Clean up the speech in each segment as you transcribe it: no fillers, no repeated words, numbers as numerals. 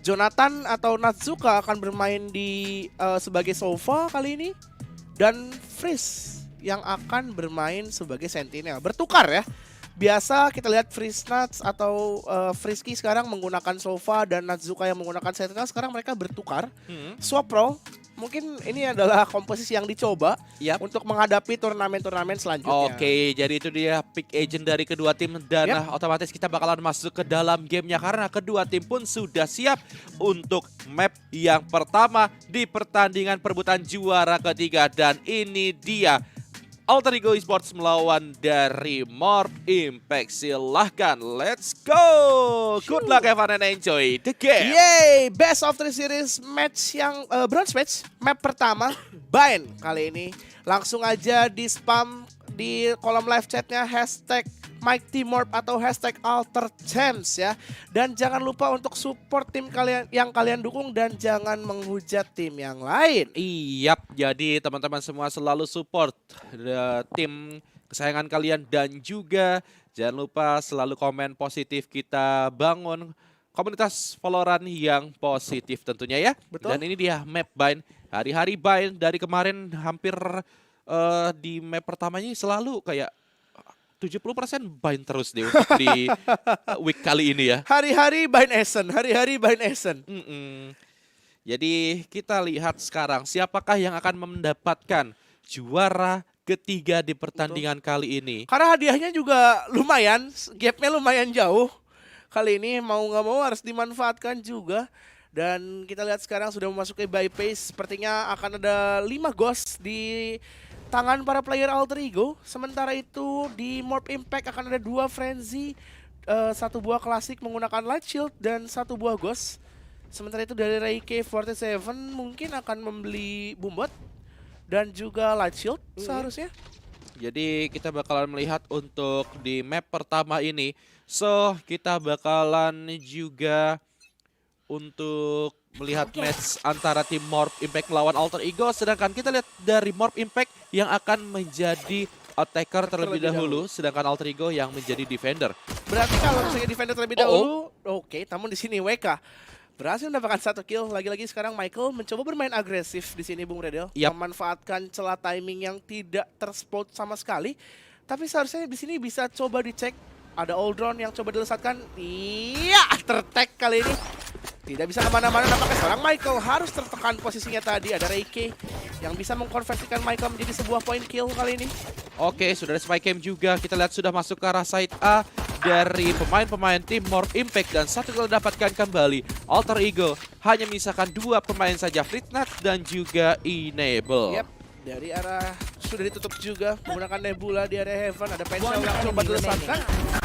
Jonathan atau Natsuka akan bermain di sebagai Sova kali ini. Dan Freeze yang akan bermain sebagai Sentinel. Bertukar ya. Biasa kita lihat Freeze Nuts atau Frisky sekarang menggunakan Sova dan Natsuka yang menggunakan Sentinel. Sekarang mereka bertukar. Swap role. Mungkin ini adalah komposisi yang dicoba untuk menghadapi turnamen-turnamen selanjutnya. Oke, jadi itu dia pick agent dari kedua tim dan otomatis kita bakalan masuk ke dalam gamenya karena kedua tim pun sudah siap untuk map yang pertama di pertandingan perebutan juara ketiga dan ini dia Alter Ego Esports melawan dari Morph Impact. Silahkan, let's go! Good luck Evan and enjoy the game! Yeay, best of 3 series match yang bronze match, map pertama, Bind kali ini. Langsung aja di spam di kolom live chatnya hashtag MikeTeamWorld atau hashtag AlterChamps ya. Dan jangan lupa untuk support tim kalian yang kalian dukung dan jangan menghujat tim yang lain. Iyap, jadi teman-teman semua selalu support tim kesayangan kalian dan juga jangan lupa selalu komen positif, kita bangun komunitas Valorant yang positif tentunya ya. Betul. Dan ini dia map Bind, hari-hari Bind dari kemarin hampir di map pertamanya selalu kayak 70% Bind terus deh untuk di week kali ini ya. Hari-hari Bind Essen, hari-hari Bind Essen. Jadi kita lihat sekarang siapakah yang akan mendapatkan juara ketiga di pertandingan kali ini. Karena hadiahnya juga lumayan, gapnya lumayan jauh. Kali ini mau nggak mau harus dimanfaatkan juga. Dan kita lihat sekarang sudah memasuki buy pace. Sepertinya akan ada 5 ghost di tangan para player Alter Ego. Sementara itu di Morph Impact akan ada 2 Frenzy, 1 buah klasik menggunakan Light Shield dan 1 buah Ghost. Sementara itu dari Reike47 mungkin akan membeli Bumbot dan juga Light Shield seharusnya. Jadi kita bakalan melihat untuk di map pertama ini. So kita bakalan juga untuk melihat match antara tim Morph Impact melawan Alter Ego. Sedangkan kita lihat dari Morph Impact yang akan menjadi attacker terlebih dahulu. Sedangkan Alter Ego yang menjadi defender. Berarti kalau misalnya defender terlebih dahulu, oke, namun di sini WK berhasil mendapatkan 1 kill. Lagi-lagi sekarang Michael mencoba bermain agresif di sini Bung Redel. Memanfaatkan celah timing yang tidak terspot sama sekali. Tapi seharusnya di sini bisa coba dicek. Ada Oldron yang coba dilesatkan. Iya, tertek kali ini. Tidak bisa kemana-mana, nampaknya seorang Michael harus tertekan posisinya tadi. Ada Reike yang bisa mengkonversikan Michael menjadi sebuah point kill kali ini. Oke, sudah ada spy cam juga. Kita lihat sudah masuk ke arah side A dari pemain-pemain tim Morph Impact. Dan 1 kill dapatkan kembali. Alter Ego hanya menyisakan 2 pemain saja, Fritnat dan juga Enable. Yap, dari arah sudah ditutup juga menggunakan Nebula di area Heaven. Ada Pencil yang coba dilesatkan.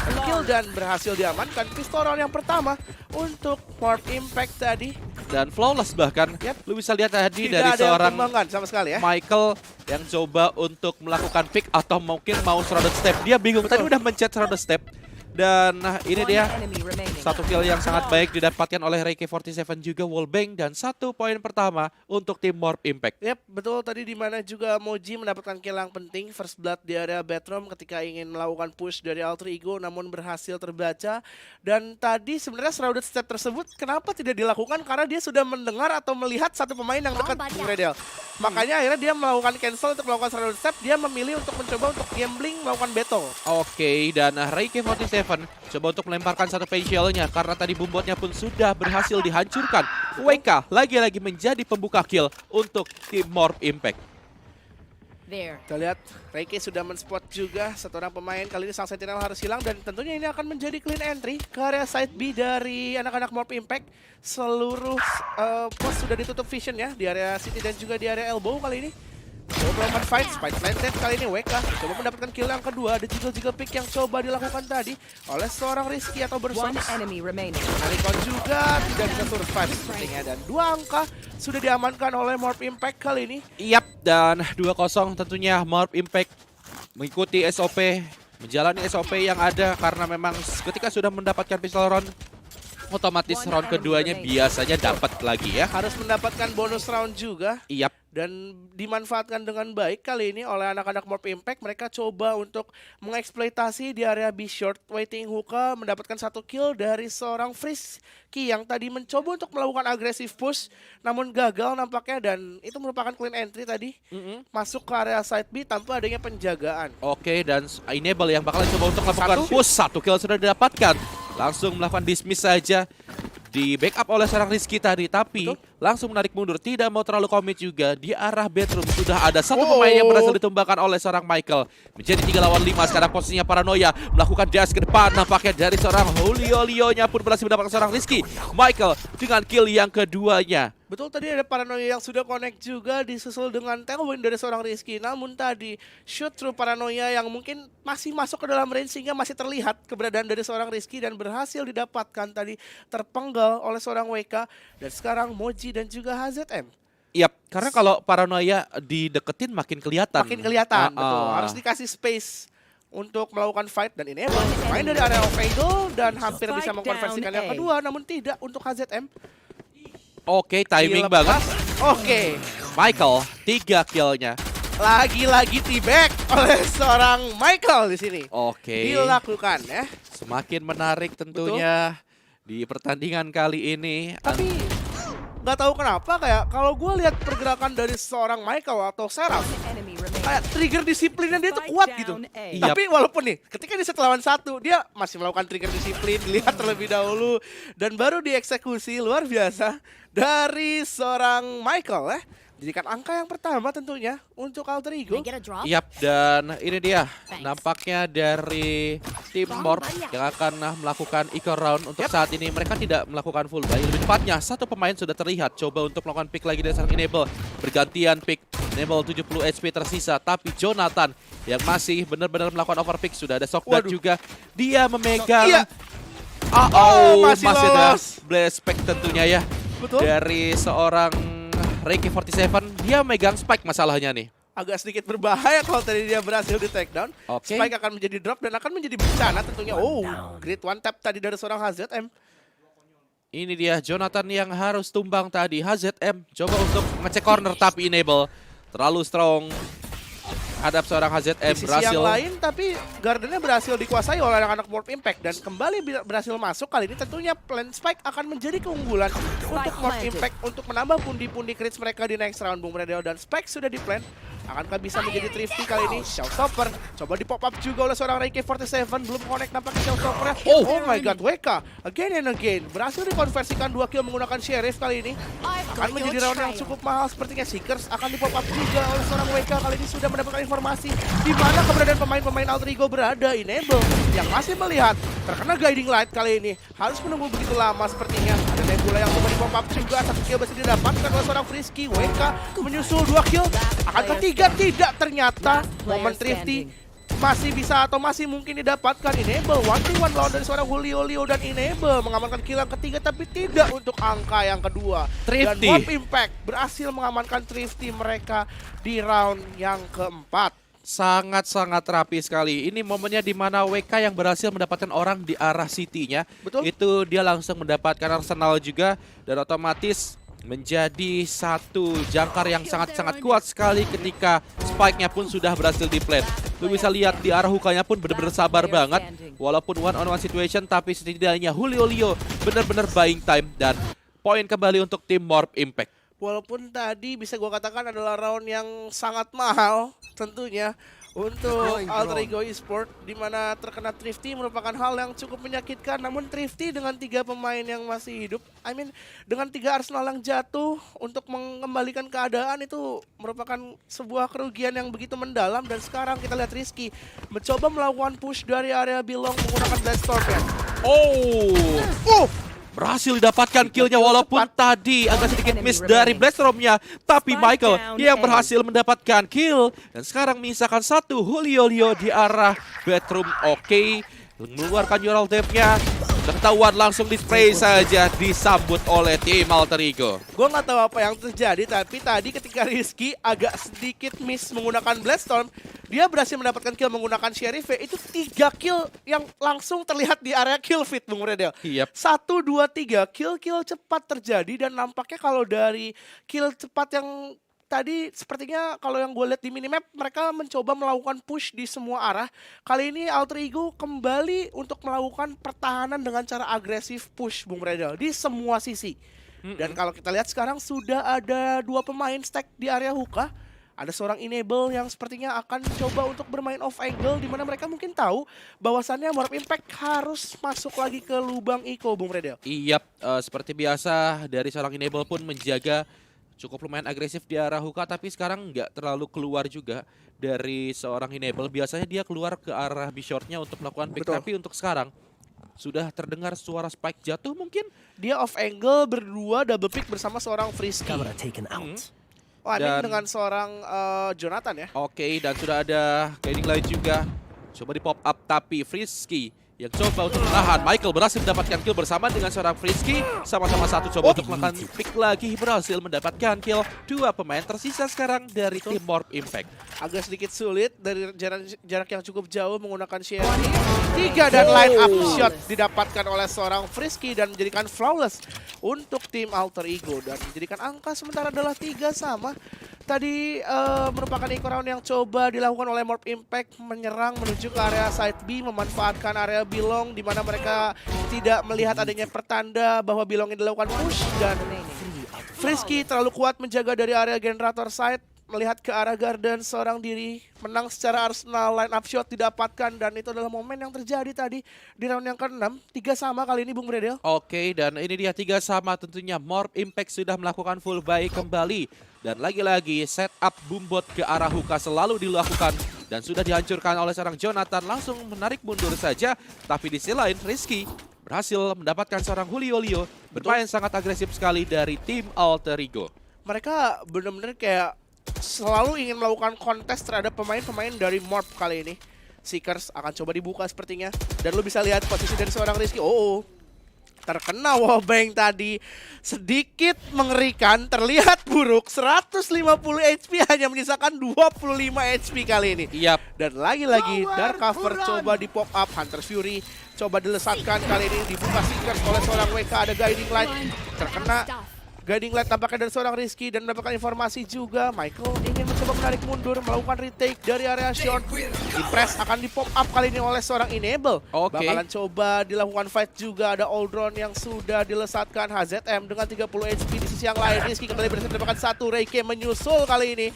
Kill dan berhasil diamankan. Pistol round yang pertama untuk Morph Impact tadi. Dan flawless bahkan. Lu bisa lihat tadi Tidak dari ada seorang sama sekali ya. Michael yang coba untuk melakukan pick atau mungkin mau shrouded step. Dia bingung, tadi udah mencet shrouded step. Dan ini dia 1 kill yang sangat baik didapatkan oleh Reike47 juga wallbang dan 1 poin pertama untuk tim Morph Impact. Yap, betul tadi di mana juga Moji mendapatkan kill yang penting first blood di area bedroom ketika ingin melakukan push dari Alter Ego namun berhasil terbaca. Dan tadi sebenarnya shrouded step tersebut kenapa tidak dilakukan karena dia sudah mendengar atau melihat 1 pemain yang dekat Bung Redel. Makanya akhirnya dia melakukan cancel untuk melakukan shrouded step, dia memilih untuk mencoba untuk gambling melakukan battle. Oke, dan Reike47 coba untuk melemparkan 1 facialnya karena tadi bumbotnya pun sudah berhasil dihancurkan. WK lagi-lagi menjadi pembuka kill untuk tim Morph Impact. Kita lihat Reike sudah men-spot juga 1 orang pemain. Kali ini sang Sentinel harus hilang dan tentunya ini akan menjadi clean entry ke area side B dari anak-anak Morph Impact. Seluruh pos sudah ditutup vision ya di area city dan juga di area elbow kali ini. Coba melakukan fight, spike planted kali ini WK coba mendapatkan kill yang kedua. Ada jiggle pick yang coba dilakukan tadi oleh seorang Rizky atau Bersoms. Harikon juga tidak bisa survive sepertinya. Dan 2 angka sudah diamankan oleh Morph Impact kali ini. Yap, dan 2-0 tentunya Morph Impact mengikuti SOP, menjalani SOP yang ada karena memang ketika sudah mendapatkan pistol round otomatis round keduanya biasanya dapat lagi ya. Harus mendapatkan bonus round juga. Iyap. Dan dimanfaatkan dengan baik kali ini oleh anak-anak Morp Impact. Mereka coba untuk mengeksploitasi di area B short. Waiting hookah mendapatkan 1 kill dari seorang Frisky yang tadi mencoba untuk melakukan agresif push. Namun gagal nampaknya dan itu merupakan clean entry tadi. Masuk ke area side B tanpa adanya penjagaan. Oke, dan Enable yang bakalan coba untuk melakukan push. 1 kill sudah didapatkan. Langsung melakukan dismiss saja. Di backup oleh seorang Rizky tadi, tapi langsung menarik mundur, tidak mau terlalu komit juga. Di arah bedroom sudah ada satu pemain yang berhasil ditumbangkan oleh seorang Michael. Menjadi 3 lawan 5, sekarang posisinya Paranoia melakukan dash ke depan. Nampaknya dari seorang Julio-nya pun berhasil mendapatkan seorang Rizky. Michael dengan kill yang keduanya. Betul, tadi ada Paranoia yang sudah connect juga disusul dengan tailwind dari seorang Rizky. Namun tadi shoot through Paranoia yang mungkin masih masuk ke dalam range sehingga masih terlihat keberadaan dari seorang Rizky dan berhasil didapatkan tadi terpenggal oleh seorang WK. Dan sekarang Moji dan juga HZM. Yap, karena kalau Paranoia dideketin makin kelihatan. Makin kelihatan, betul. Harus dikasih space untuk melakukan fight dan ini main dari area of Eagle dan hampir bisa mengkonversikan yang kedua, namun tidak untuk HZM. Oke, timing banget. Oke. Michael, 3 killnya. Lagi-lagi T-back oleh seorang Michael di sini. Oke. Dilakukan ya. Semakin menarik tentunya di pertandingan kali ini. Tapi nggak tahu kenapa kayak kalau gue lihat pergerakan dari seorang Michael atau Seraph, kayak trigger disiplinnya dia tuh kuat gitu. Tapi walaupun nih ketika di set lawan 1 dia masih melakukan trigger disiplin, dilihat terlebih dahulu dan baru dieksekusi luar biasa dari seorang Michael ya. Jadikan angka yang pertama tentunya untuk Alter Ego. Yap, dan ini dia nampaknya dari tim Morp yang akan melakukan eco round untuk saat ini. Mereka tidak melakukan full buy, lebih tepatnya satu pemain sudah terlihat coba untuk melakukan pick lagi dari seorang Enable. Bergantian pick, Enable 70 HP tersisa, tapi Jonathan yang masih benar-benar melakukan overpick. Sudah ada Shockdart juga, dia memegang masih ada blast spike tentunya ya. Betul. Dari seorang Reiki 47, dia megang spike masalahnya nih. Agak sedikit berbahaya kalau tadi dia berhasil di takedown. Spike akan menjadi drop dan akan menjadi bencana tentunya. Great one tap tadi dari seorang HZM. Ini dia Jonathan yang harus tumbang tadi. HZM coba untuk ngecek corner tapi Enable terlalu strong. Hadap seorang HZM di sisi berhasil. yang lain tapi gardennya berhasil dikuasai oleh anak-anak Morp Impact dan kembali berhasil masuk. Kali ini tentunya plan Spike akan menjadi keunggulan untuk Morp Impact untuk menambah pundi-pundi crits mereka di next round, Bung Redeo. Dan Spike sudah di plan. Akankah bisa menjadi thrifty kali ini? Showstopper coba di pop up juga oleh seorang Reiki 47. Belum connect nampaknya Showstoppernya. Oh my god, WK again and again berhasil dikonversikan 2 kill menggunakan Sheriff kali ini. Akan menjadi round yang cukup mahal sepertinya. Seekers akan di pop up juga oleh seorang WK. Kali ini sudah mendapatkan informasi di mana keberadaan pemain-pemain Alter Ego berada. Enable yang masih melihat terkena guiding light kali ini harus menunggu begitu lama sepertinya. Ada Nebula yang coba di pop up juga, 1 kill masih didapatkan oleh seorang Frisky. WK menyusul 2 kill. Akan ketiga tidak, ternyata momen thrifty masih bisa atau masih mungkin didapatkan. Enable 1v1 lawan dari seorang Julio dan Enable mengamankan kill yang ketiga tapi tidak untuk angka yang kedua. Dan Morp Impact berhasil mengamankan thrifty mereka di round yang keempat. Sangat-sangat rapi sekali. Ini momennya di mana WK yang berhasil mendapatkan orang di arah City-nya. Betul. Itu dia langsung mendapatkan arsenal juga dan otomatis menjadi satu jangkar yang sangat-sangat kuat sekali ketika spike-nya pun sudah berhasil di-plan. Lu bisa lihat di arah hukanya pun benar-benar sabar banget. Walaupun one-on-one situation, tapi setidaknya Julio benar-benar buying time dan poin kembali untuk tim Morp Impact. Walaupun tadi bisa gue katakan adalah round yang sangat mahal tentunya untuk Alter Ego Esport, di mana terkena thrifty merupakan hal yang cukup menyakitkan. Namun thrifty dengan 3 pemain yang masih hidup, dengan 3 arsenal yang jatuh untuk mengembalikan keadaan itu merupakan sebuah kerugian yang begitu mendalam. Dan sekarang kita lihat Rizky mencoba melakukan push dari area Belong menggunakan Blast Storm-nya. Berhasil didapatkan killnya walaupun tadi agak sedikit miss dari Blastorm-nya. Tapi Michael yang berhasil mendapatkan kill. Dan sekarang menyisakan 1 Julio di arah bedroom. Oke, mengeluarkan Neural Depth-nya. Ketahuan langsung di spray saja disambut oleh tim Alter Ego. Gue nggak tahu apa yang terjadi, tapi tadi ketika Rizky agak sedikit miss menggunakan Bloodstorm, dia berhasil mendapatkan kill menggunakan Sheriff. Itu 3 kill yang langsung terlihat di area kill feed, Bung Redel. Yap. 1, 2, 3 kill cepat terjadi, dan nampaknya kalau dari kill cepat yang tadi sepertinya kalau yang gue lihat di minimap, mereka mencoba melakukan push di semua arah. Kali ini Alter Ego kembali untuk melakukan pertahanan dengan cara agresif push, Bung Redel, di semua sisi. Dan kalau kita lihat sekarang sudah ada 2 pemain stack di area hookah. Ada seorang Enable yang sepertinya akan coba untuk bermain off angle, di mana mereka mungkin tahu bahwasannya Morp Impact harus masuk lagi ke lubang Iko, Bung Redel. Iya, seperti biasa dari seorang Enable pun menjaga cukup lumayan agresif di arah hookah, tapi sekarang nggak terlalu keluar juga dari seorang Enable. Biasanya dia keluar ke arah B-shortnya untuk melakukan pick, Betul. tapi untuk sekarang sudah terdengar suara spike jatuh mungkin. Dia off angle berdua double pick bersama seorang Frisky. Camera taken out. Wah, ini Dan- dengan seorang Jonathan ya. Oke, dan sudah ada guiding light juga. Coba di pop up, tapi Frisky yang coba untuk menahan. Michael berhasil mendapatkan kill bersama dengan seorang Frisky. Sama-sama satu coba untuk melakukan pick lagi. Berhasil mendapatkan kill. 2 pemain tersisa sekarang dari tim Morp Impact. Agak sedikit sulit dari jarak yang cukup jauh menggunakan Sherry. 3 dan line up shot didapatkan oleh seorang Frisky dan menjadikan flawless untuk tim Alter Ego. Dan menjadikan angka sementara adalah 3 sama. Tadi merupakan eco round yang coba dilakukan oleh Morp Impact, menyerang menuju ke area side B, memanfaatkan area Belong di mana mereka tidak melihat adanya pertanda bahwa Belong ini dilakukan push, dan Frisky terlalu kuat menjaga dari area generator side, melihat ke arah garden seorang diri, menang secara Arsenal, line up shot didapatkan, dan itu adalah momen yang terjadi tadi di round yang ke-6. 3 sama kali ini, Bung Redel. Oke, dan ini dia 3 sama tentunya. Morp Impact sudah melakukan full buy kembali. Dan lagi-lagi setup boombot ke arah hookah selalu dilakukan. Dan sudah dihancurkan oleh seorang Jonathan, langsung menarik mundur saja. Tapi di sisi lain, Rizky berhasil mendapatkan seorang Julio Leo. Bermain sangat agresif sekali dari tim Alter Ego. Mereka benar-benar kayak selalu ingin melakukan kontes terhadap pemain-pemain dari Morp kali ini. Seekers akan coba dibuka sepertinya. Dan lu bisa lihat posisi dari seorang Rizky. Terkena wallbang tadi. Sedikit mengerikan, terlihat buruk. 150 HP hanya menyisakan 25 HP kali ini. Yap. Dan lagi-lagi Dark Cover coba di pop up. Hunter Fury coba dilesatkan kali ini. Dibuka Seekers oleh seorang WK. Ada Guiding Light. Terkena Guiding Light tampaknya dari seorang Rizky, dan mendapatkan informasi juga. Michael ingin mencoba menarik mundur, melakukan retake dari area short. Impress akan di pop up kali ini oleh seorang Enable. Oke. Bakalan coba dilakukan fight juga. Ada Aldron yang sudah dilesatkan. HZM dengan 30 HP di sisi yang lain. Rizky kembali berhasil mendapatkan 1. Reike menyusul kali ini.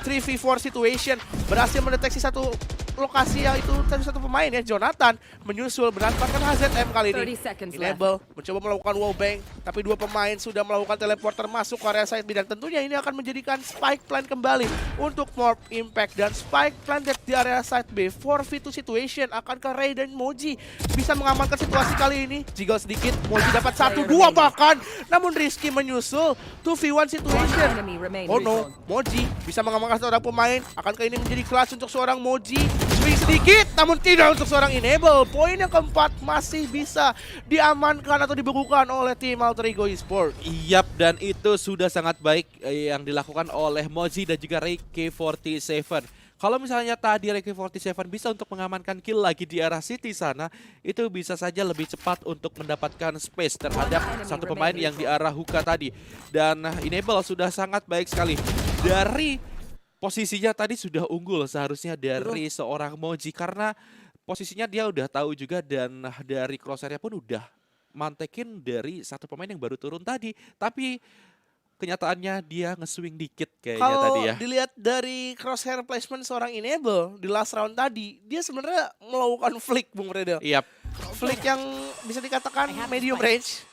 3v4 situation. Berhasil mendeteksi satu lokasi yang itu satu pemain ya, Jonathan menyusul mendapatkan HZM kali ini. 30 seconds Enable mencoba melakukan wallbang, tapi 2 pemain sudah melakukan teleporter masuk ke area side B, dan tentunya ini akan menjadikan spike plan kembali untuk Morp Impact, dan spike planted di area side B. 4v2 situation akan ke Ray dan Moji bisa mengamankan situasi kali ini. Jiggle sedikit, Moji dapat 1-2 bahkan, namun Rizky menyusul 2v1 situation. Oh no, Moji bisa mengamankan seorang pemain. Akankah ini menjadi clutch untuk seorang Moji? Swing sedikit, namun tidak untuk seorang Enable. Poin yang keempat masih bisa diamankan atau dibekukan oleh tim Alter Ego Esports. Yap, dan itu sudah sangat baik yang dilakukan oleh Moji dan juga Reiki47. Kalau misalnya tadi Reiki47 bisa untuk mengamankan kill lagi di arah City sana, itu bisa saja lebih cepat untuk mendapatkan space terhadap satu pemain yang di arah hookah tadi. Dan Enable sudah sangat baik sekali. Dari posisinya tadi sudah unggul seharusnya dari seorang Moji, karena posisinya dia udah tahu juga, dan dari crosshair-nya pun udah mantekin dari satu pemain yang baru turun tadi. Tapi kenyataannya dia nge-swing dikit kayaknya tadi ya. Kalau dilihat dari crosshair placement seorang Enable di last round tadi, dia sebenarnya melakukan flick, Bung Redel. Iya. Flick yang bisa dikatakan medium range.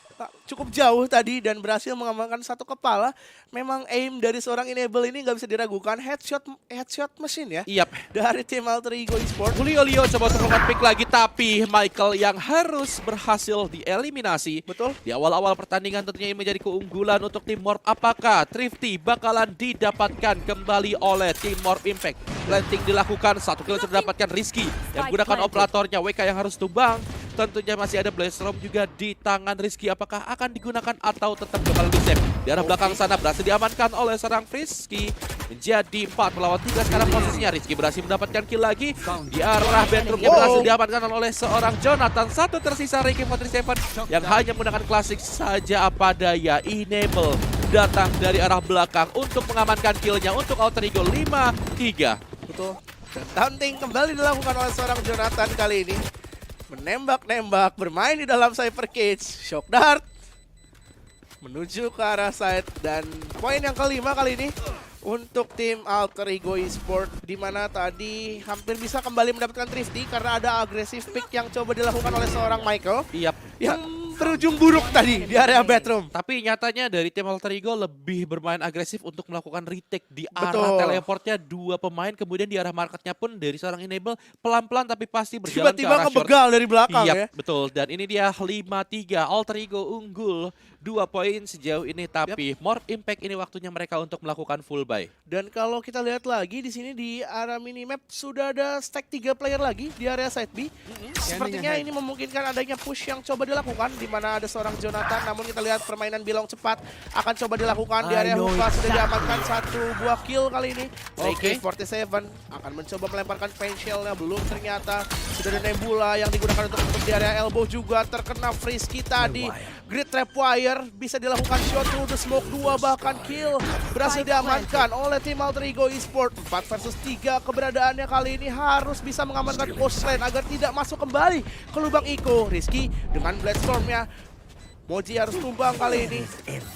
Cukup jauh tadi dan berhasil mengamankan satu kepala. Memang aim dari seorang Enable ini nggak bisa diragukan. Headshot mesin ya. Iya. Dari tim Alter Ego Esports. Julio Leo coba untuk melakukan pick lagi, tapi Michael yang harus berhasil dieliminasi. Betul. Di awal-awal pertandingan tentunya ini menjadi keunggulan untuk tim Morp. Apakah Thrifty bakalan didapatkan kembali oleh tim Morp Impact? Planting dilakukan, 1 kill sudah didapatkan Rizky yang menggunakan operatornya. WK yang harus tumbang. Tentunya masih ada Blaze Storm juga di tangan Rizky. Apakah akan digunakan atau tetap bakal di-save? Di arah belakang sana berhasil diamankan oleh seorang Rizky. Menjadi 4 melawan 3 sekarang posisinya. Rizky berhasil mendapatkan kill lagi. Di arah bedroomnya berhasil diamankan oleh seorang Jonathan. Satu tersisa Reiki47 yang hanya menggunakan klasik saja apa daya. Enable datang dari arah belakang untuk mengamankan killnya untuk Alter Ego 5-3. Betul. Dan taunting kembali dilakukan oleh seorang Jonathan kali ini. Menembak-nembak, bermain di dalam Cypher Cage. Shock Dart menuju ke arah side. Dan poin yang kelima kali ini untuk tim Alter Ego Esport, di mana tadi hampir bisa kembali mendapatkan Thrifty karena ada agresif pick yang coba dilakukan oleh seorang Michael. Yap. Yang berujung buruk tadi di area bedroom. Tapi nyatanya dari tim Alter Ego lebih bermain agresif untuk melakukan retake di arah Betul. teleportnya 2 pemain. Kemudian di arah marketnya pun dari seorang Enable pelan-pelan tapi pasti berjalan Tiba-tiba ke arah short. ngebegal dari belakang ya. Betul. Dan ini dia 5-3. Alter Ego unggul 2 poin sejauh ini. Tapi Morph Impact ini waktunya mereka untuk melakukan full buy. Dan kalau kita lihat lagi di sini di area minimap sudah ada stack 3 player lagi di area side B. Sepertinya ini memungkinkan adanya push yang coba dilakukan di mana ada seorang Jonathan. Namun kita lihat permainan Bilong cepat akan coba dilakukan di area hookah. Sudah diamankan 1 buah kill kali ini. AK47 akan mencoba melemparkan pain shell-nya, belum ternyata. Sudah ada Nebula yang digunakan untuk di area elbow juga terkena Frisky tadi. Grid Trapwire bisa dilakukan shot through the smoke, 2 bahkan kill berhasil diamankan oleh tim Alter Ego Esport. 4 versus 3 keberadaannya kali ini harus bisa mengamankan post lane agar tidak masuk kembali ke lubang Iko. Rizky dengan Bloodstorm-nya, Moji harus tumbang kali ini.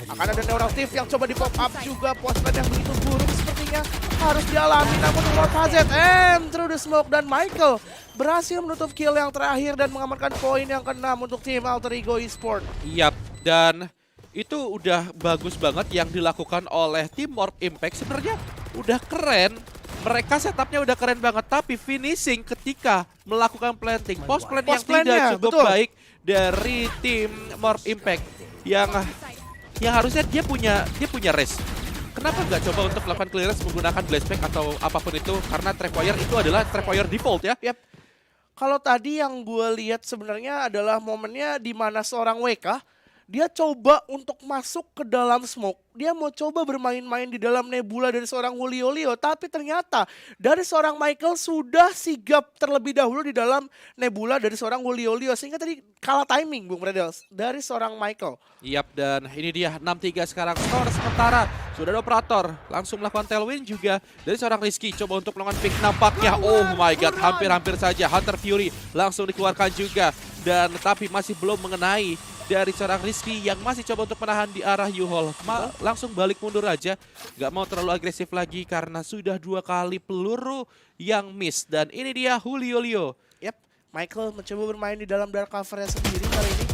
Akan ada Neural Thief yang coba di pop up juga. Post lane yang begitu buruk sepertinya harus dialami. Namun Lord HZM through the smoke dan Michael berhasil menutup kill yang terakhir dan mengamankan poin yang ke-6 untuk tim Alter Ego Esport. Yap, dan itu udah bagus banget yang dilakukan oleh tim Morph Impact. Sebenarnya udah keren. Mereka setupnya udah keren banget, tapi finishing ketika melakukan planting, post plan yang tidak cukup baik dari tim Morph Impact yang harusnya dia punya race. Kenapa nggak coba untuk melakukan clearance menggunakan Blastback atau apapun itu, karena Trapwire itu adalah Trapwire default ya. Yap. Kalau tadi yang gue lihat sebenarnya adalah momennya di mana seorang WK dia coba untuk masuk ke dalam smoke. Dia mau coba bermain-main di dalam Nebula dari seorang Julio Leo. Tapi ternyata dari seorang Michael sudah sigap terlebih dahulu di dalam Nebula dari seorang Julio Leo. Sehingga tadi kalah timing Bung Redels dari seorang Michael. Yap, dan ini dia 6-3 sekarang skor sementara. Sudah ada operator langsung melakukan tailwind juga dari seorang Rizky. Coba untuk melakukan pick nampaknya. Oh my god, hampir-hampir saja. Hunter Fury langsung dikeluarkan juga. Dan tapi masih belum mengenai dari seorang Rizky yang masih coba untuk menahan di arah U-Haul. Langsung balik mundur aja. Gak mau terlalu agresif lagi karena sudah 2 kali peluru yang miss. Dan ini dia Julio Leo. Yap, Michael mencoba bermain di dalam dark cover-nya sendiri kali ini.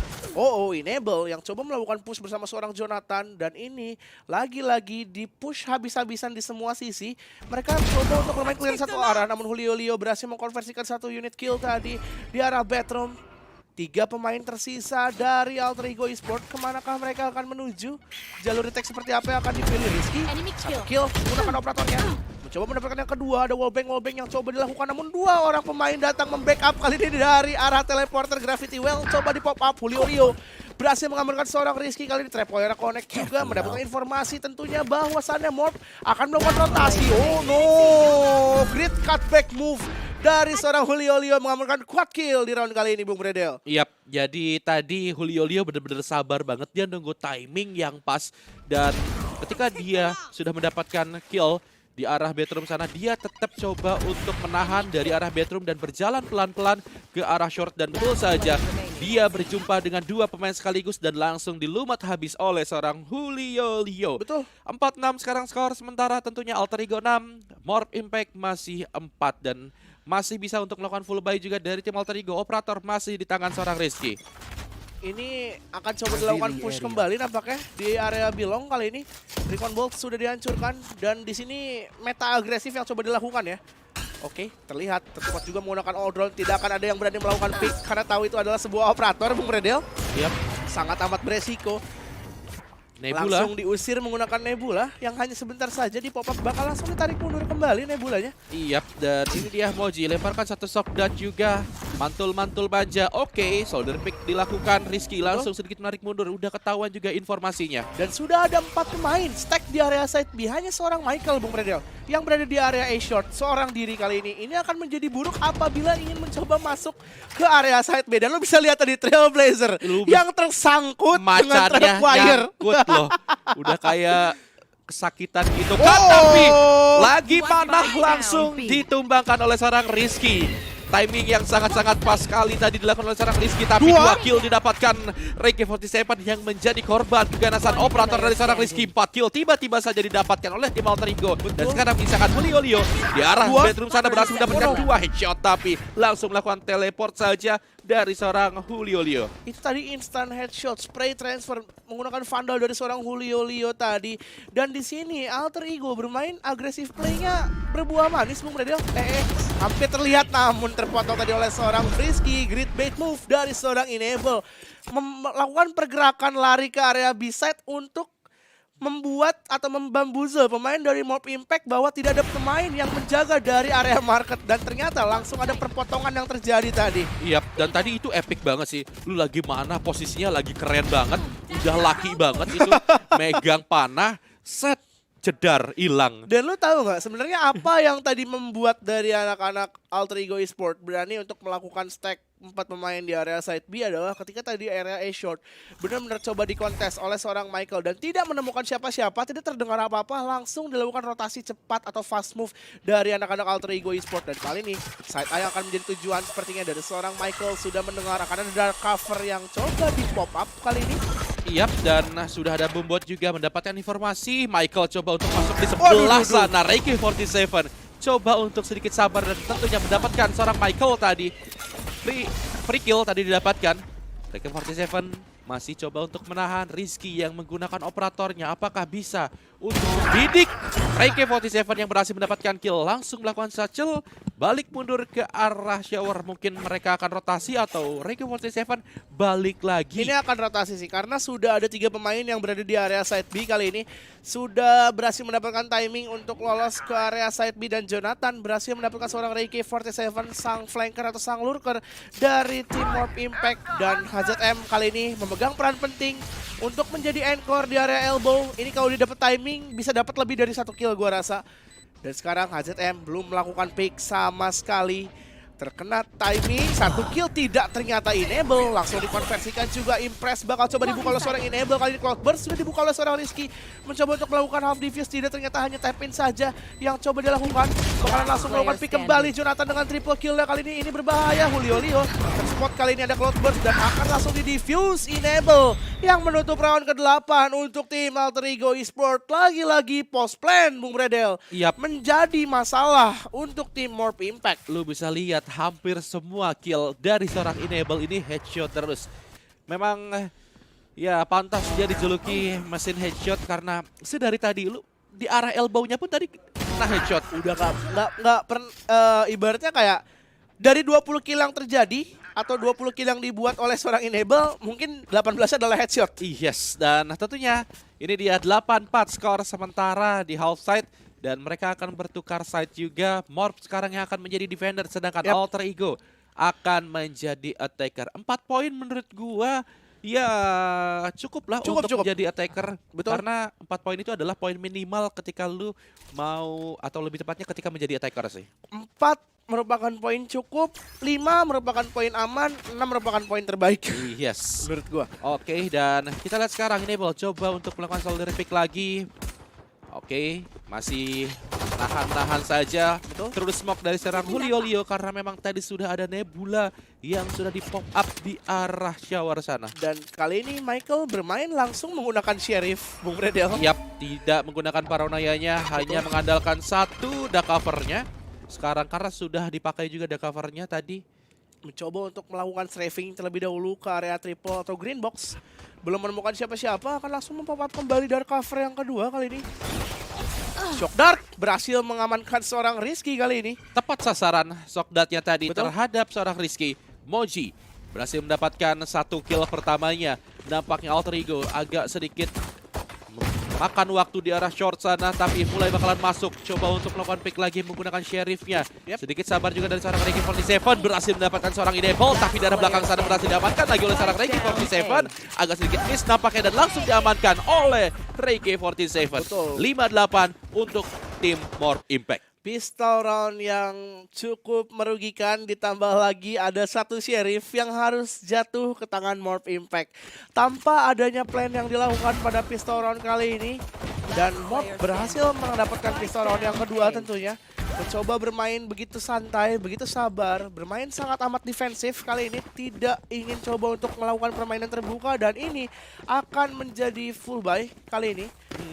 Enable yang coba melakukan push bersama seorang Jonathan. Dan ini lagi-lagi di push habis-habisan di semua sisi. Mereka coba untuk bermain clear satu arah. Namun Julio Leo berhasil mengkonversikan 1 unit kill tadi di arah bedroom. 3 pemain tersisa dari Alter Ego Esport. Kemanakah mereka akan menuju? Jalur retake seperti apa yang akan dipilih? Rizky, 1 kill menggunakan operatornya. Mencoba mendapatkan yang kedua, ada wallbang yang coba dilakukan. Namun 2 orang pemain datang membackup kali ini dari arah teleporter Gravity Well. Coba di pop up, Julio Leo berhasil mengamankan seorang Rizky kali ini. Trapwire connect juga, mendapatkan informasi tentunya bahwasannya Morph akan melakukan rotasi. Oh no, great cutback move dari seorang Julio Leo mengamankan quad kill di round kali ini Bung Bredel. Yap, jadi tadi Julio Leo benar-benar sabar banget. Dia nunggu timing yang pas. Dan ketika dia sudah mendapatkan kill di arah bedroom sana, dia tetap coba untuk menahan dari arah bedroom dan berjalan pelan-pelan ke arah short. Dan betul saja, dia berjumpa dengan 2 pemain sekaligus dan langsung dilumat habis oleh seorang Julio Leo. Betul. 4-6 sekarang skor sementara, tentunya Alter Ego 6, Morph Impact masih 4 dan masih bisa untuk melakukan full buy juga dari tim Alter Ego. Operator masih di tangan seorang Rizky. Ini akan coba dilakukan push kembali nampaknya di area Bilong kali ini. Recon Bolt sudah dihancurkan dan di sini meta agresif yang coba dilakukan ya. Oke, terlihat terkuat juga menggunakan all drone. Tidak akan ada yang berani melakukan pick karena tahu itu adalah sebuah operator Bung Redel. Yap. Sangat amat beresiko. Nebula langsung diusir menggunakan Nebula yang hanya sebentar saja di pop up, bakal langsung ditarik mundur kembali Nebulanya. Iya, dan ini dia Moji lemparkan 1 shock dan juga Mantul-mantul manja. Oke, shoulder pick dilakukan. Rizky langsung sedikit menarik mundur. Udah ketahuan juga informasinya. Dan sudah ada 4 pemain stack di area side B. Hanya seorang Michael, Bung Predel, yang berada di area A short. Seorang diri kali ini. Ini akan menjadi buruk apabila ingin mencoba masuk ke area side B. Dan lo bisa lihat tadi Trailblazer yang tersangkut dengan Macannya tripwire. nyangkut loh. Udah kayak kesakitan gitu kan. Tapi lagi panah langsung ditumbangkan oleh seorang Rizky. Timing yang sangat-sangat pas sekali tadi dilakukan oleh seorang Rizky, tapi 2 kill didapatkan Reiki47 yang menjadi korban keganasan operator dari seorang Rizky. 4 kill tiba-tiba saja didapatkan oleh tim Alter Ego. Dan sekarang misalkan Julio di arah bedroom sana berhasil mendapatkan 2 headshot, tapi langsung melakukan teleport saja dari seorang Julio. Itu tadi instant headshot, spray transfer menggunakan vandal dari seorang Julio tadi. Dan di sini Alter Ego bermain agresif play-nya berbuah manis, Bung Predel. Hampir terlihat namun terpotong tadi oleh seorang Rizky. Great bait move dari seorang Enable. Melakukan pergerakan lari ke area B-side untuk membuat atau membambuzel pemain dari Morp Impact bahwa tidak ada pemain yang menjaga dari area market. Dan ternyata langsung ada perpotongan yang terjadi tadi. Iya, dan tadi itu epic banget sih. Lu lagi mana, posisinya lagi keren banget. Udah laki banget itu. Megang panah, set, jedar, hilang. Dan lu tahu nggak sebenarnya apa yang tadi membuat dari anak-anak Alter Ego Esport berani untuk melakukan stack 4 pemain di area side B adalah ketika tadi area A short benar-benar coba dikontes oleh seorang Michael dan tidak menemukan siapa-siapa, tidak terdengar apa-apa, langsung dilakukan rotasi cepat atau fast move dari anak-anak Alter Ego Esport. Dan kali ini side A yang akan menjadi tujuan sepertinya dari seorang Michael sudah mendengar akan ada dark cover yang coba di pop up kali ini. Iya, dan sudah ada Bombot juga mendapatkan informasi. Michael coba untuk masuk di sebelah sana. Reiki47 coba untuk sedikit sabar dan tentunya mendapatkan seorang Michael tadi. Free kill tadi didapatkan. Reiki47 masih coba untuk menahan Rizky yang menggunakan operatornya. Apakah bisa untuk membidik Reiki47 yang berhasil mendapatkan kill? Langsung melakukan satchel, balik mundur ke arah shower. Mungkin mereka akan rotasi atau Reiki47 balik lagi. Ini akan rotasi sih karena sudah ada 3 pemain yang berada di area side B kali ini. Sudah berhasil mendapatkan timing untuk lolos ke area side B dan Jonathan berhasil mendapatkan seorang Reiki47 sang flanker atau sang lurker dari tim Morp Impact. Dan HZM kali ini memegang peran penting untuk menjadi anchor di area elbow. Ini kalau dia dapat timing bisa dapat lebih dari 1 kill gua rasa. Dan sekarang HZM belum melakukan pick sama sekali. Terkena timing, 1 kill tidak ternyata Enable. Langsung dikonversikan juga Impress. Bakal coba dibuka oleh seorang Enable. Kali ini Cloudburst sudah dibuka oleh seorang Rizky. Mencoba untuk melakukan half defuse. Tidak, ternyata hanya tap in saja yang coba dilakukan. Bakalan langsung melakukan pick kembali Jonathan dengan triple kill. Kali ini berbahaya. Julio terspot kali ini ada Cloudburst. Dan akan langsung di-defuse Enable yang menutup round ke-8 untuk tim Alter Ego Esport. Lagi-lagi post plan, Bung Bredel. Yap. Menjadi masalah untuk tim Morp Impact. Lu bisa lihat hampir semua kill dari seorang Enable ini headshot terus. Memang ya pantas dia dijuluki mesin headshot karena sedari tadi lu di arah elbow-nya pun tadi kena headshot. Udah nggak ibaratnya kayak dari 20 kill yang terjadi atau 20 kill yang dibuat oleh seorang Enable, mungkin 18 adalah headshot. Yes, dan tentunya ini dia 8-4 skor sementara di half side. Dan mereka akan bertukar side juga. Morp sekarang yang akan menjadi defender, sedangkan Alter Ego akan menjadi attacker. 4 poin menurut gua ya cukup lah untuk menjadi attacker. Betul. Karena 4 poin itu adalah poin minimal ketika lu mau, atau lebih tepatnya ketika menjadi attacker sih. 4 merupakan poin cukup, 5 merupakan poin aman, 6 merupakan poin terbaik. Yes. Menurut gua. Oke, dan kita lihat sekarang Enable coba untuk melakukan shoulder pick lagi. Oke, masih nahan-nahan saja. Betul. Terus smoke dari serang Julio karena memang tadi sudah ada Nebula yang sudah di pop up di arah shower sana. Dan kali ini Michael bermain langsung menggunakan Sheriff, Bung Bredel. Yap, tidak menggunakan paranoianya, hanya mengandalkan satu covernya. Sekarang karena sudah dipakai juga covernya tadi. Mencoba untuk melakukan strafing terlebih dahulu ke area triple atau green box. Belum menemukan siapa-siapa, akan langsung mempop up kembali dari cover yang kedua kali ini. Shock Dart berhasil mengamankan seorang Rizky kali ini. Tepat sasaran shock dartnya tadi. Betul. Terhadap seorang Rizky. Moji berhasil mendapatkan 1 kill pertamanya. Nampaknya Alter Ego agak sedikit makan waktu di arah short sana, tapi mulai bakalan masuk. Coba untuk melakukan pick lagi menggunakan sheriffnya. Sedikit sabar juga dari seorang Reiki47, berhasil mendapatkan seorang enable, tapi dari belakang sana berhasil diamankan lagi oleh seorang Reiki47. Agak sedikit miss nampaknya dan langsung diamankan oleh Reiki47. 5-8 untuk tim Morph Impact. Pistol round yang cukup merugikan, ditambah lagi ada satu sheriff yang harus jatuh ke tangan Morph Impact. Tanpa adanya plan yang dilakukan pada pistol round kali ini, dan Morph berhasil mendapatkan pistol round yang kedua tentunya. Mencoba bermain begitu santai, begitu sabar, bermain sangat amat defensif kali ini, tidak ingin coba untuk melakukan permainan terbuka, dan ini akan menjadi full buy kali ini.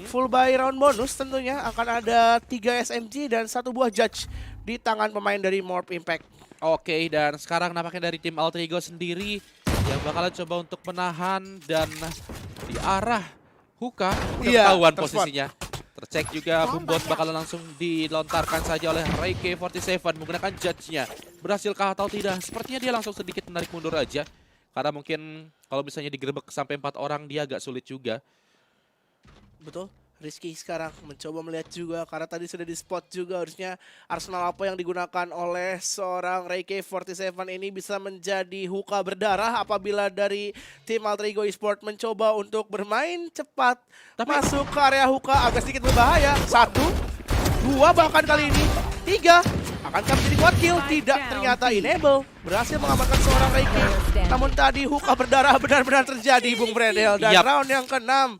Full buy round bonus tentunya, akan ada 3 SMG dan 1 buah judge di tangan pemain dari Morph Impact. Oke, dan sekarang nampaknya dari tim Alter sendiri yang bakalan coba untuk menahan dan di arah Hookah udah ketahuan posisinya. Tercek juga Boombot bakalan langsung dilontarkan saja oleh Reiki47 menggunakan judge-nya. Berhasilkah atau tidak? Sepertinya dia langsung sedikit menarik mundur aja. Karena mungkin kalau misalnya digerebek sampai 4 orang dia agak sulit juga. Betul. Rizky sekarang mencoba melihat juga, karena tadi sudah di spot juga, harusnya arsenal apa yang digunakan oleh seorang Reiki47 ini bisa menjadi Hookah berdarah apabila dari tim Alter Ego Esports mencoba untuk bermain cepat. Masuk ke area Hookah agak sedikit berbahaya. 1, 2 bahkan kali ini 3. Akankah menjadi quad kill? Tidak, ternyata enable. Berhasil mengamankan seorang Reiki. Namun tadi Hookah berdarah benar-benar terjadi, Bung Bredel. Dan round yang ke-6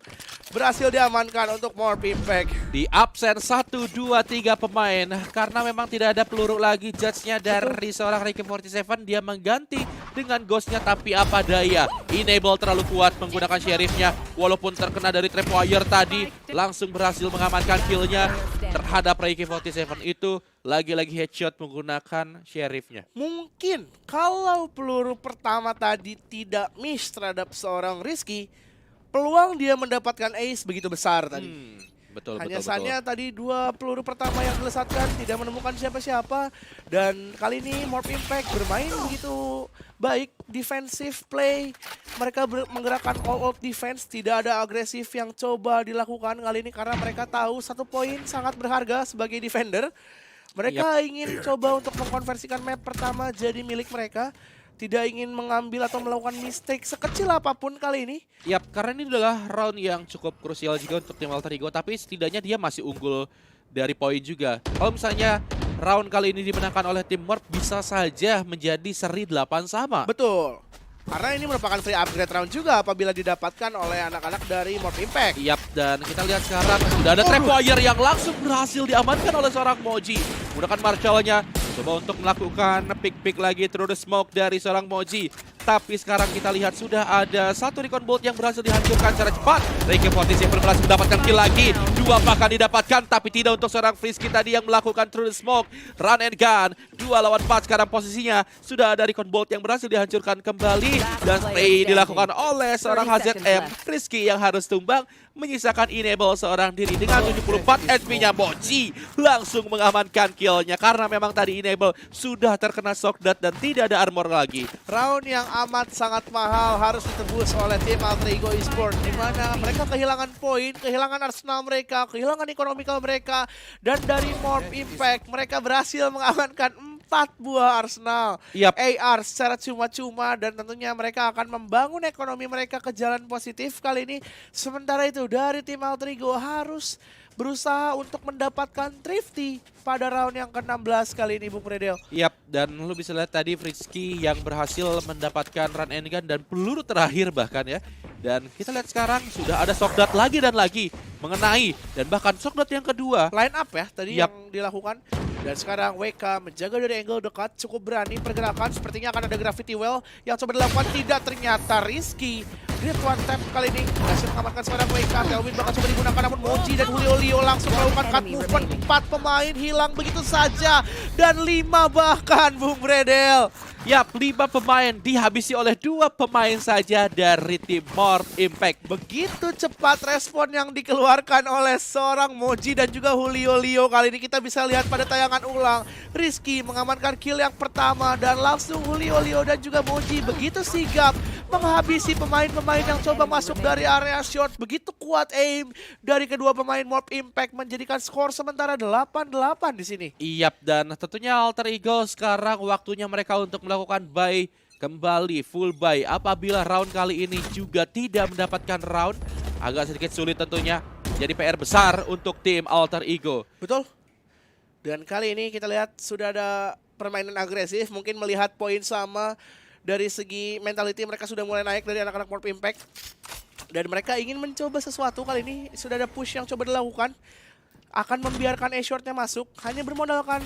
berhasil diamankan untuk Morph Impact. Di absen 1, 2, 3 pemain. Karena memang tidak ada peluru lagi judge-nya dari seorang Reiki47. Dia mengganti dengan ghost-nya, tapi apa daya. Enable terlalu kuat menggunakan sheriff-nya. Walaupun terkena dari trapwire tadi, langsung berhasil mengamankan kill-nya terhadap Reiki47 itu. Lagi-lagi headshot menggunakan sheriff-nya. Mungkin kalau peluru pertama tadi tidak miss terhadap seorang Rizky, peluang dia mendapatkan ace begitu besar tadi. Betul. Hanya saja tadi 2 peluru pertama yang dilesatkan tidak menemukan siapa-siapa. Dan kali ini Morph Impact bermain begitu baik, defensive play. Mereka menggerakkan all out defense, tidak ada agresif yang coba dilakukan kali ini karena mereka tahu 1 poin sangat berharga sebagai defender. Mereka ingin coba untuk mengkonversikan map pertama jadi milik mereka. Tidak ingin mengambil atau melakukan mistake sekecil apapun kali ini. Yap, karena ini adalah round yang cukup krusial juga untuk tim Alter Ego. Tapi setidaknya dia masih unggul dari poin juga. Kalau misalnya round kali ini dimenangkan oleh tim Morph, bisa saja menjadi seri 8 sama. Betul. Karena ini merupakan free upgrade round juga apabila didapatkan oleh anak-anak dari Morph Impact. Yap, dan kita lihat sekarang sudah ada trapwire yang langsung berhasil diamankan oleh seorang Moji. Menggunakan Marshall-nya, coba untuk melakukan pick-pick lagi through the smoke dari seorang Moji. Tapi sekarang kita lihat sudah ada 1 recon bolt yang berhasil dihancurkan secara cepat. Reiki47 berhasil mendapatkan kill lagi. 2 bahkan didapatkan, tapi tidak untuk seorang Frisky tadi yang melakukan through the smoke. Run and gun, 2 lawan 4 sekarang posisinya. Sudah ada recon bolt yang berhasil dihancurkan kembali. Dan spray dilakukan oleh seorang HZM. Frisky yang harus tumbang, menyisakan enable seorang diri dengan 74 HP-nya. Moji langsung mengamankan kill-nya karena memang tadi enable sudah terkena shock dart dan tidak ada armor lagi. Round yang amat sangat mahal harus ditebus oleh tim Alter Ego Esports, di mana mereka kehilangan poin, kehilangan arsenal mereka, kehilangan ekonomikal mereka, dan dari Morph Impact mereka berhasil mengamankan 4 buah arsenal AR secara cuma-cuma, dan tentunya mereka akan membangun ekonomi mereka ke jalan positif kali ini. Sementara itu dari tim Alter Ego harus berusaha untuk mendapatkan Thrifty pada round yang ke-16 kali ini, Bung Redel. Yap, dan lu bisa lihat tadi Frisky yang berhasil mendapatkan run and gun dan peluru terakhir bahkan ya. Dan kita lihat sekarang sudah ada shock dart lagi dan lagi mengenai, dan bahkan shock dart yang kedua. Line up ya tadi yang dilakukan. Dan sekarang WK menjaga dari angle dekat, cukup berani pergerakan. Sepertinya akan ada gravity well yang coba dilakukan, tidak, ternyata Rizky. Great one tap kali ini berhasil mengamankan seorang WK. Tailwind bakal coba digunakan, namun Moji dan Julio Leo langsung melakukan cut movement. 4 pemain hilang begitu saja, dan 5 bahkan, Bung Bredel. Yap, 5 pemain dihabisi oleh 2 pemain saja dari tim Morph Impact. Begitu cepat respon yang dikeluarkan oleh seorang Moji dan juga Julio Leo. Kali ini kita bisa lihat pada tayangan ulang, Rizky mengamankan kill yang pertama, dan langsung Julio Leo dan juga Moji begitu sigap menghabisi pemain-pemain yang coba masuk dari area short. Begitu kuat aim dari kedua pemain Morp Impact menjadikan skor sementara 8-8 di sini. Iyap, dan tentunya Alter Ego sekarang waktunya mereka untuk melakukan buy kembali, full buy. Apabila round kali ini juga tidak mendapatkan round, agak sedikit sulit tentunya. Jadi PR besar untuk tim Alter Ego. Betul. Dan kali ini kita lihat sudah ada permainan agresif, mungkin melihat poin sama. Dari segi mentality mereka sudah mulai naik dari anak-anak Morp Impact. Dan mereka ingin mencoba sesuatu kali ini. Sudah ada push yang coba dilakukan. Akan membiarkan A-Short-nya masuk. Hanya bermodalkan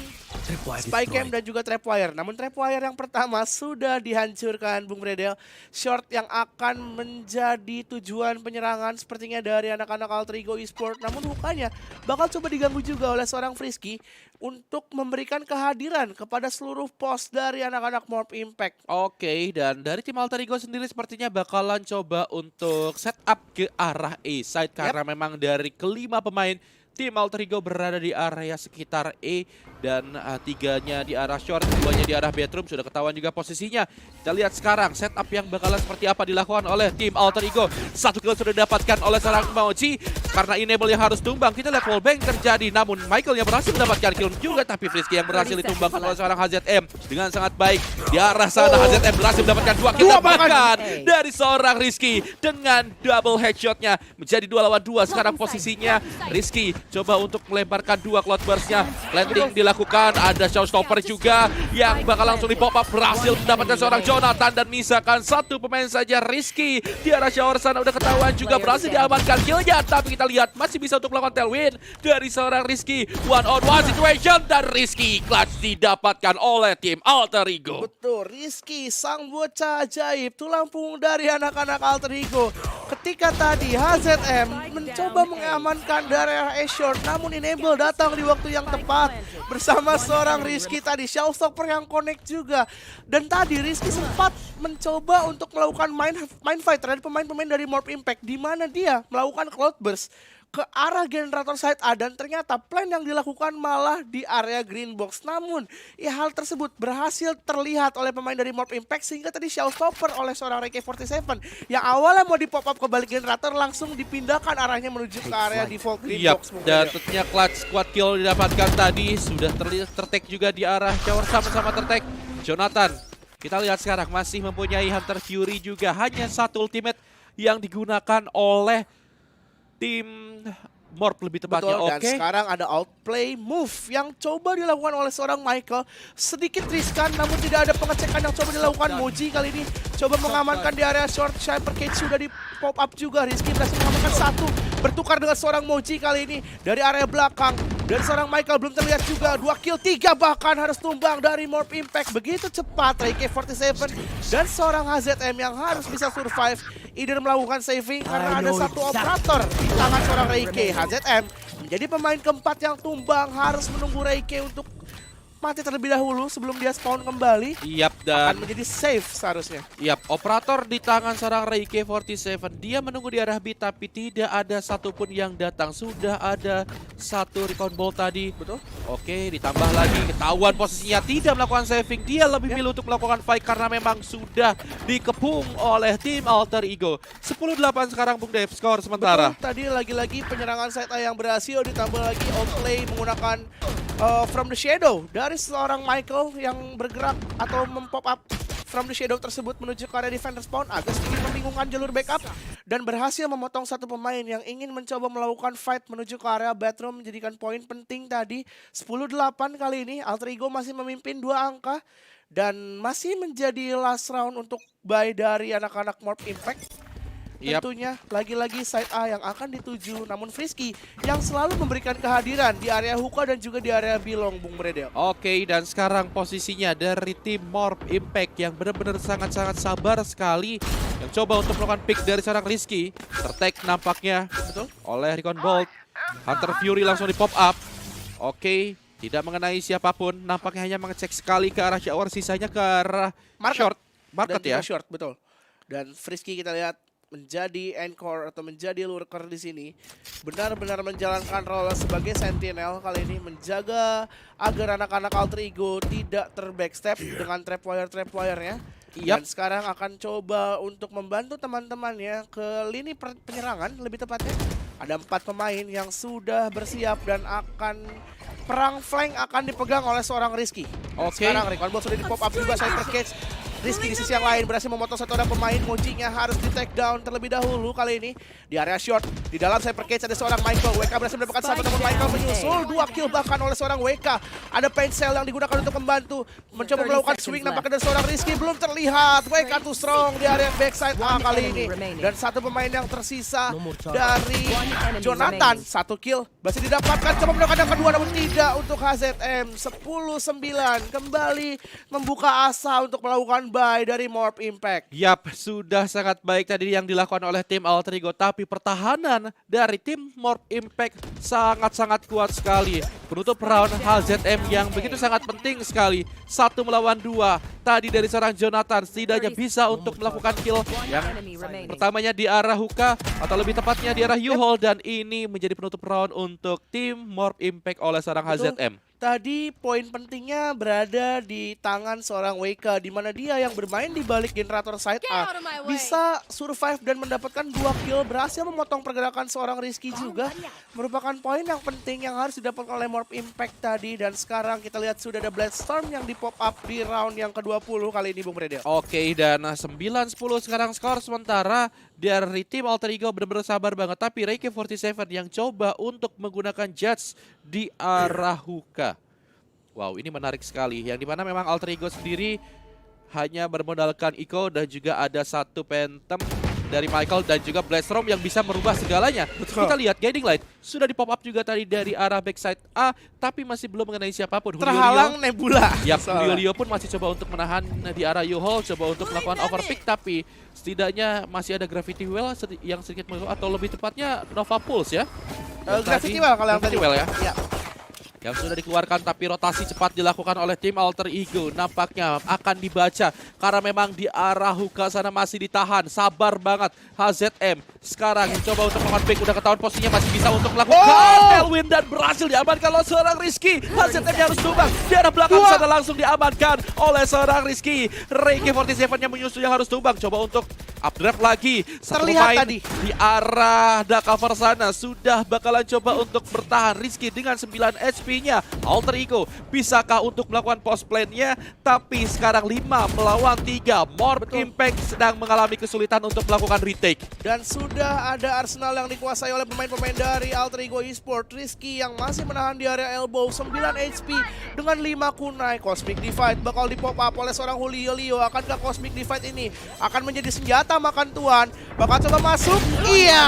Spy Cam dan juga Trapwire. Namun Trapwire yang pertama sudah dihancurkan Bung Bredel. Short yang akan menjadi tujuan penyerangan sepertinya dari anak-anak Alter Ego Esport. Namun hukanya bakal coba diganggu juga oleh seorang Frisky untuk memberikan kehadiran kepada seluruh pos dari anak-anak Morp Impact. Oke, dan dari tim Alter Ego sendiri sepertinya bakalan coba untuk setup ke arah A-side. Karena memang dari kelima pemain tim Alter Ego berada di area sekitar E dan tiganya di arah short, duanya di arah bedroom. Sudah ketahuan juga posisinya. Kita lihat sekarang setup yang bakalan seperti apa dilakukan oleh tim Alter Ego. 1 kill sudah didapatkan oleh seorang Moji karena enable yang harus tumbang. Kita lihat wallbang terjadi, namun Michael yang berhasil mendapatkan kill juga, tapi Frisky yang berhasil ditumbang oleh seorang HZM dengan sangat baik. Di arah sana HZM berhasil mendapatkan 2 kill bahkan dari seorang Rizky dengan double headshotnya menjadi 2 lawan 2. Sekarang posisinya Rizky coba untuk melemparkan 2 cloud burst-nya. Landing dilakukan, ada showstopper juga yang bakal langsung di pop up, berhasil mendapatkan seorang Jonathan dan misalkan 1 pemain saja. Rizky di arah shower sana udah ketahuan juga, berhasil diamankan killnya, tapi kita lihat masih bisa untuk melakukan tailwind dari seorang Rizky. 1-on-1 situation dan Rizky clutch didapatkan oleh tim Alter Ego. Betul, Rizky sang bocah ajaib, tulang punggung dari anak-anak Alter Ego. Ketika tadi HZM mencoba mengamankan dari area A-Short, namun Enable datang di waktu yang tepat bersama seorang Rizky tadi. Showstopper yang connect juga. Dan tadi Rizky sempat mencoba untuk melakukan main fight terhadap pemain-pemain dari Morp Impact, di mana dia melakukan Cloudburst ke arah generator side A, dan ternyata plan yang dilakukan malah di area green box. Namun hal tersebut berhasil terlihat oleh pemain dari Morp Impact sehingga tadi showstopper oleh seorang RK47 yang awalnya mau di pop up ke balik generator langsung dipindahkan arahnya menuju ke area default green box. Dan tentunya clutch squad kill didapatkan tadi, sudah tertek juga di arah shower, sama-sama tertek. Jonathan, kita lihat sekarang masih mempunyai Hunter Fury juga, hanya 1 ultimate yang digunakan oleh tim Morp lebih tepatnya. Betul, dan sekarang ada outplay move yang coba dilakukan oleh seorang Michael. Sedikit riskan, namun tidak ada pengecekan yang coba dilakukan. Moji kali ini coba mengamankan di area short. Shyper Cage sudah di pop up juga. Rizky berhasil mengamankan 1, bertukar dengan seorang Moji kali ini dari area belakang. Dan seorang Michael belum terlihat juga. 2 kill, 3 bahkan harus tumbang dari Morp Impact. Begitu cepat RK47 dan seorang HZM yang harus bisa survive. Either melakukan saving karena ada 1 operator di tangan seorang RK. HZM menjadi pemain keempat yang tumbang, harus menunggu RK untuk mati terlebih dahulu sebelum dia spawn kembali. Dan akan menjadi safe seharusnya. Operator di tangan seorang RK47. Dia menunggu di arah B tapi tidak ada satupun yang datang. Sudah ada 1 recon ball tadi. Betul. Oke, ditambah lagi ketahuan posisinya tidak melakukan saving. Dia lebih milih untuk melakukan fight karena memang sudah dikepung oleh tim Alter Ego. 10-8 sekarang Bung Dev, skor sementara. Betul, tadi lagi-lagi penyerangan side A yang berhasil, ditambah lagi outplay menggunakan From the Shadow dari seorang Michael yang bergerak atau mempop up From the Shadow tersebut menuju ke area defender spawn. Agak sedikit membingungkan jalur backup dan berhasil memotong 1 pemain yang ingin mencoba melakukan fight menuju ke area bathroom, menjadikan poin penting tadi. 10-8 kali ini Alter Ego masih memimpin 2 angka dan masih menjadi last round untuk buy dari anak-anak Morp Impact. Tentunya lagi-lagi side A yang akan dituju, namun Frisky yang selalu memberikan kehadiran di area hookah dan juga di area bilong, Bung Bredel. Oke, dan sekarang posisinya dari tim Morp Impact yang benar-benar sangat-sangat sabar sekali, yang coba untuk melakukan pick dari seorang Rizky. Tertek nampaknya oleh Recon Bolt. Hunter Fury langsung di pop up. Oke, tidak mengenai siapapun, nampaknya hanya mengecek sekali ke arah shower, sisanya ke arah short. Market dan ya. Short, betul. Dan Frisky kita lihat menjadi anchor atau menjadi lurker di sini, benar-benar menjalankan role sebagai sentinel kali ini, menjaga agar anak-anak Alter Ego tidak terbackstep dengan trapwire-nya. Dan sekarang akan coba untuk membantu teman-temannya ke lini penyerangan lebih tepatnya. Ada 4 pemain yang sudah bersiap dan akan perang flank akan dipegang oleh seorang Rizky. Sekarang Recon Ball sudah di pop up juga Cyber Cage. Rizky di sisi yang lain berhasil memotong satu orang pemain. Mojinya harus di take down terlebih dahulu kali ini. Di area short, di dalam Cyber Cage ada seorang Michael. WK berhasil mendapatkan satu, namun Michael menyusul 2 kill bahkan oleh seorang WK. Ada paint cell yang digunakan untuk membantu. Mencoba melakukan swing nampaknya dari seorang Rizky. Belum terlihat. WK too strong di area backside A kali ini. Dan satu pemain yang tersisa dari Jonathan. 1 kill masih didapatkan. Coba mendapatkan yang kedua namun tidak untuk HZM. 10-9 kembali membuka asa untuk melakukan buy dari Morp Impact. Yap, sudah sangat baik tadi yang dilakukan oleh tim Alter Ego, tapi pertahanan dari tim Morp Impact sangat-sangat kuat sekali. Penutup round HZM yang begitu sangat penting sekali. 1 melawan 2 tadi dari seorang Jonathan setidaknya bisa untuk melakukan kill yang pertamanya di arah Hookah atau lebih tepatnya di arah U-Hole, dan ini menjadi penutup round untuk tim Morp Impact oleh seorang HZM. Tadi poin pentingnya berada di tangan seorang WK, di mana dia yang bermain di balik generator side A bisa survive dan mendapatkan 2 kill, berhasil memotong pergerakan seorang Rizky juga. Merupakan poin yang penting yang harus didapatkan oleh Morp Impact tadi. Dan sekarang kita lihat sudah ada Bloodstorm yang di pop up di round yang ke-20 kali ini, Bung Bredel. Oke, dan 9-10 sekarang skor sementara dari tim Alter Ego benar-benar sabar banget. Tapi Reiki47 yang coba untuk menggunakan Judge di arah Hookah. Wow, ini menarik sekali. Yang dimana memang Alter Ego sendiri hanya bermodalkan Iko dan juga ada 1 Phantom dari Michael dan juga Bloodstorm yang bisa merubah segalanya. Kita lihat Guiding Light sudah di pop up juga tadi dari arah backside A, tapi masih belum mengenai siapapun. Terhalang Nebula. Ya, Julio pun masih coba untuk menahan di arah U-Hole, coba untuk melakukan overpick, tapi setidaknya masih ada Gravity Well yang sedikit atau lebih tepatnya Nova Pulse ya. Gravity Well kalau yang tadi. Well ya. Yang sudah dikeluarkan, tapi rotasi cepat dilakukan oleh tim Alter Ego. Nampaknya akan dibaca karena memang di arah Hookah sana masih ditahan. Sabar banget HZM. Sekarang coba untuk melakukan back, udah ketahuan posisinya masih bisa untuk melakukan tailwind dan berhasil diamankan oleh seorang Rizky. HZM harus tumbang. Di arah belakang sana langsung diamankan oleh seorang Rizky. Reiki47 yang menyusul yang harus tumbang. Coba untuk updraft lagi. Terlihat tadi di arah cover sana sudah bakalan coba untuk bertahan. Rizky dengan 9 HP-nya. Alter Ego bisakah untuk melakukan post plan-nya? Tapi sekarang 5 melawan 3. Morp Impact sedang mengalami kesulitan untuk melakukan retake. Dan sudah ada Arsenal yang dikuasai oleh pemain-pemain dari Alter Ego Esports. Rizky yang masih menahan di area elbow. 9 HP dengan 5 kunai. Cosmic Divide bakal di pop up oleh seorang Julio Leo. Akankah Cosmic Divide ini akan menjadi senjata makan tuan? Bakal coba masuk. Iya,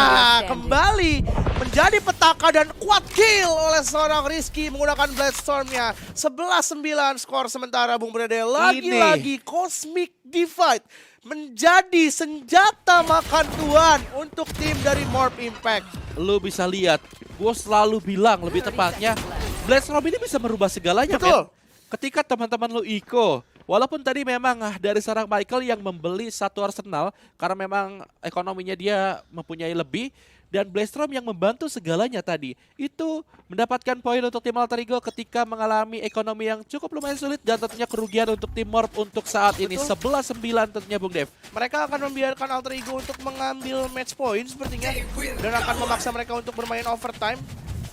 kembali menjadi petaka dan kuat kill oleh seorang Rizky menggunakan Bloodstorm-nya. 11-9 skor sementara, Bung Bredel. Lagi-lagi Cosmic Divide menjadi senjata makan tuan untuk tim dari Morp Impact. Lu bisa lihat, gue selalu bilang lebih tepatnya, Bloodstorm ini bisa merubah segalanya. Betul. Ketika teman-teman lu Iko, walaupun tadi memang dari seorang Michael yang membeli 1 Arsenal karena memang ekonominya dia mempunyai lebih, dan Bloodstorm yang membantu segalanya tadi, itu mendapatkan poin untuk tim Alter Ego ketika mengalami ekonomi yang cukup lumayan sulit dan tentunya kerugian untuk tim Morp untuk saat ini. 11-9 tentunya, Bung Dev. Mereka akan membiarkan Alter Ego untuk mengambil match point sepertinya dan akan memaksa mereka untuk bermain overtime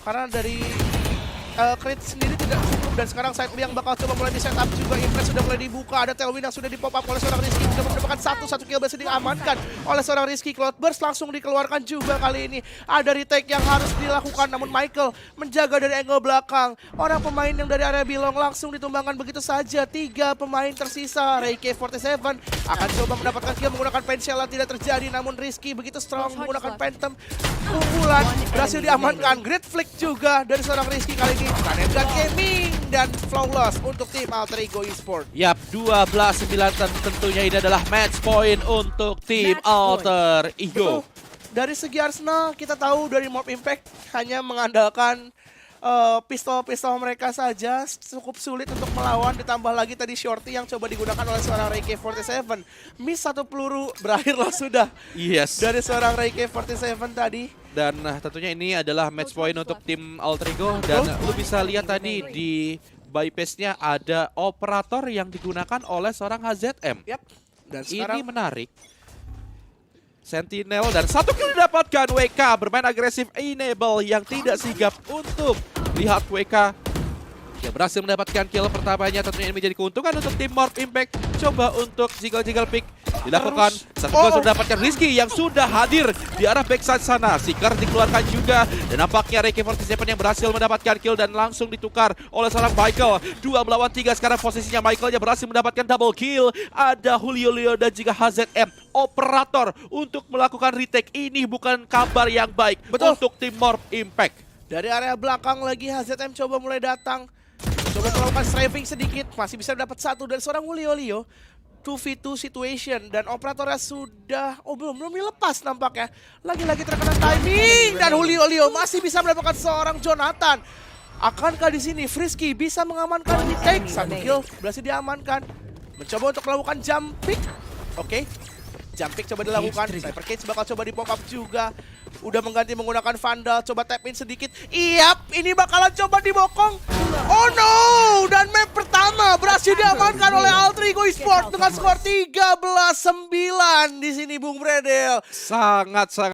karena dari crit sendiri tidak cukup. Dan sekarang side yang bakal coba mulai di setup juga. Impress sudah mulai dibuka, ada tailwind yang sudah di pop up oleh seorang Rizky. Sudah mendapatkan satu kill berhasil diamankan oleh seorang Rizky. Cloudburst langsung dikeluarkan juga kali ini. Ada retake yang harus dilakukan, namun Michael menjaga dari angle belakang. Orang pemain yang dari area belong langsung ditumbangkan begitu saja. 3 pemain tersisa. Reiki47 akan coba mendapatkan kill menggunakan Pensela, tidak terjadi. Namun Rizky begitu strong menggunakan Phantom. Unggulan berhasil diamankan. Great flick juga dari seorang Rizky kali ini. Kanengan Gaming dan flawless untuk tim Alter Ego Esports. Yap, 12-9 tentunya ini adalah match point untuk tim Alter Ego. Dari segi Arsenal, kita tahu dari Morp Impact hanya mengandalkan pistol-pistol mereka saja cukup sulit untuk melawan. Ditambah lagi tadi shorty yang coba digunakan oleh seorang Reiki47. Miss 1 peluru, berakhirlah sudah. Yes. Dari seorang Reiki47 tadi. Dan tentunya ini adalah match point untuk tim Alter Ego. Dan lu bisa lihat tadi di bypass-nya ada operator yang digunakan oleh seorang HZM. Yap. Dan Ini sekarang menarik. Sentinel dan 1 kill didapatkan WK bermain agresif enable yang tidak sigap untuk lihat WK. Dia berhasil mendapatkan kill pertamanya, tentunya ini menjadi keuntungan untuk tim Morp Impact. Coba untuk jiggle pick dilakukan. Satu kill sudah didapatkan Rizky yang sudah hadir di arah backside sana. Seeker dikeluarkan juga dan nampaknya Reiki47 yang berhasil mendapatkan kill dan langsung ditukar oleh seorang Michael. 2 melawan 3 sekarang posisinya Michael yang berhasil mendapatkan double kill. Ada Julio Leo dan juga HZM operator untuk melakukan retake. Ini bukan kabar yang baik untuk tim Morp Impact. dari area belakang lagi HZM coba mulai datang. Coba melakukan strafing sedikit, masih bisa dapat satu dari seorang Julio. 2v2 situation dan operatornya sudah belum dilepas nampaknya. Lagi-lagi terkena timing dan Julio masih bisa mendapatkan seorang Jonathan. Akankah di sini Frisky bisa mengamankan retake? Satu kill berhasil diamankan. Mencoba untuk melakukan jump pick. Oke. Jump pick coba dilakukan. Cypher Cage bakal coba di pop up juga. Udah mengganti menggunakan Vandal, coba tap in sedikit. Iyap, ini bakalan coba dibokong. Oh no! Dan map pertama berhasil diamankan oleh Alter Ego Esports dengan skor 13-9 di sini Bung Bredel. Sangat